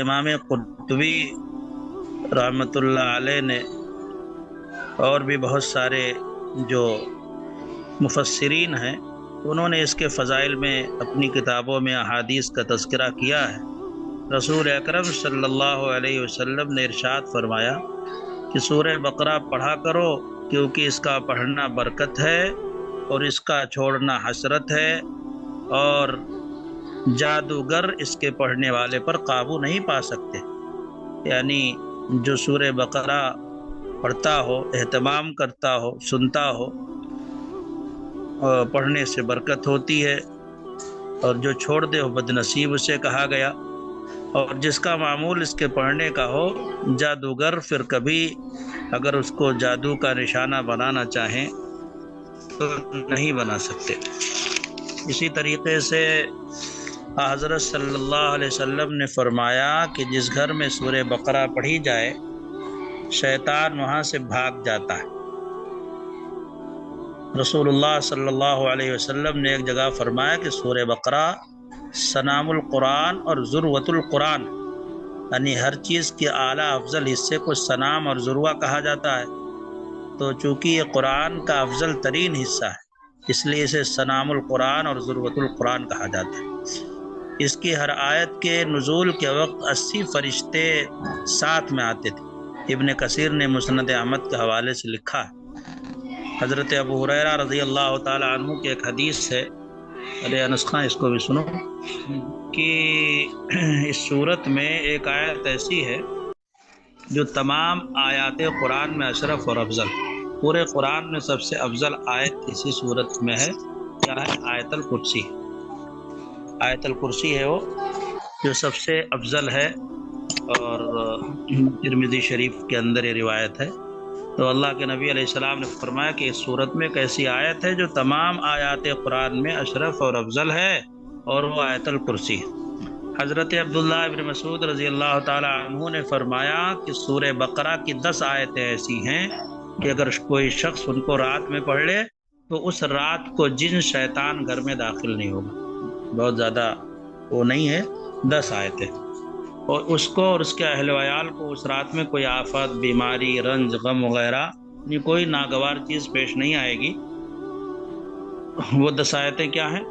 امام قرطبی رحمۃ اللہ علیہ نے اور بھی بہت سارے جو مفسرین ہیں انہوں نے اس کے فضائل میں اپنی کتابوں میں احادیث کا تذکرہ کیا ہے۔ رسول اکرم صلی اللہ علیہ وسلم نے ارشاد فرمایا کہ سورہ بقرہ پڑھا کرو، کیونکہ اس کا پڑھنا برکت ہے اور اس کا چھوڑنا حسرت ہے، اور جادوگر اس کے پڑھنے والے پر قابو نہیں پا سکتے۔ یعنی جو سورہ بقرہ پڑھتا ہو، اہتمام کرتا ہو، سنتا ہو، پڑھنے سے برکت ہوتی ہے، اور جو چھوڑ دے ہو بد نصیب اسے کہا گیا۔ اور جس کا معمول اس کے پڑھنے کا ہو، جادوگر پھر کبھی اگر اس کو جادو کا نشانہ بنانا چاہیں تو نہیں بنا سکتے۔ اسی طریقے سے حضرت صلی اللہ علیہ وسلم نے فرمایا کہ جس گھر میں سورہ بقرہ پڑھی جائے شیطان وہاں سے بھاگ جاتا ہے۔ رسول اللہ صلی اللہ علیہ وسلم نے ایک جگہ فرمایا کہ سورہ بقرہ سنام القرآن اور ذروۃ القرآن، یعنی ہر چیز کے اعلیٰ افضل حصے کو سنام اور ذروہ کہا جاتا ہے، تو چونکہ یہ قرآن کا افضل ترین حصہ ہے اس لیے اسے سنام القرآن اور ذروۃ القرآن کہا جاتا ہے۔ اس کی ہر آیت کے نزول کے وقت 80 فرشتے ساتھ میں آتے تھے۔ ابن کثیر نے مسند احمد کے حوالے سے لکھا ہے، حضرت ابو ہریرہ رضی اللہ تعالی عنہ کی ایک حدیث ہے، نسخہ اس کو بھی سنو، کہ اس صورت میں ایک آیت ایسی ہے جو تمام آیات قرآن میں اشرف اور افضل، پورے قرآن میں سب سے افضل آیت اسی صورت میں ہے۔ کیا ہے؟ آیت الکرسی۔ آیت الکرسی ہے وہ جو سب سے افضل ہے، اور ترمذی شریف کے اندر یہ روایت ہے۔ تو اللہ کے نبی علیہ السلام نے فرمایا کہ اس صورت میں ایک ایسی آیت ہے جو تمام آیات قرآن میں اشرف اور افضل ہے، اور وہ آیت الکرسی ہے۔ حضرت عبداللہ ابن مسعود رضی اللہ تعالی عنہ نے فرمایا کہ سورہ بقرہ کی 10 آیتیں ایسی ہیں کہ اگر کوئی شخص ان کو رات میں پڑھ لے تو اس رات کو جن شیطان گھر میں داخل نہیں ہوگا۔ بہت زیادہ وہ نہیں ہے، 10 آیتیں، اور اس کو اور اس کے اہل و عیال کو اس رات میں کوئی آفت، بیماری، رنج، غم وغیرہ کوئی ناگوار چیز پیش نہیں آئے گی۔ وہ 10 آیتیں کیا ہیں؟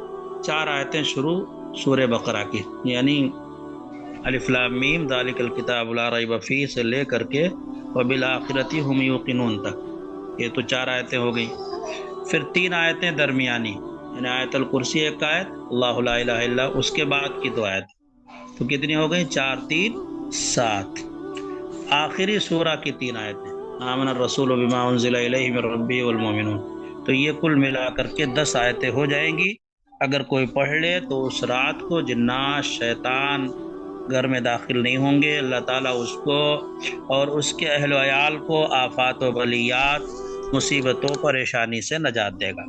4 آیتیں شروع سورہ بقرہ کی، یعنی الف لام میم ذالک الکتاب لا ریب فیہ سے لے کر کے وبالآخرۃ ھم یوقنون تک، یہ تو 4 آیتیں ہو گئی۔ پھر 3 آیتیں درمیانی، یعنی آیت الکرسی ایک آیت، اللہ لا الہ الا، اس کے بعد کی 2 آیت، تو کتنی ہو گئی؟ 4 3 7۔ آخری سورہ کی 3 آیتیں، آمن الرسول بما انزل الیہ من ربہ والمؤمنون، تو یہ کل ملا کر کے 10 آیتیں ہو جائیں گی۔ اگر کوئی پڑھ لے تو اس رات کو جنات، شیطان گھر میں داخل نہیں ہوں گے، اللہ تعالیٰ اس کو اور اس کے اہل و عیال کو آفات و بلیات، مصیبتوں، پریشانی سے نجات دے گا۔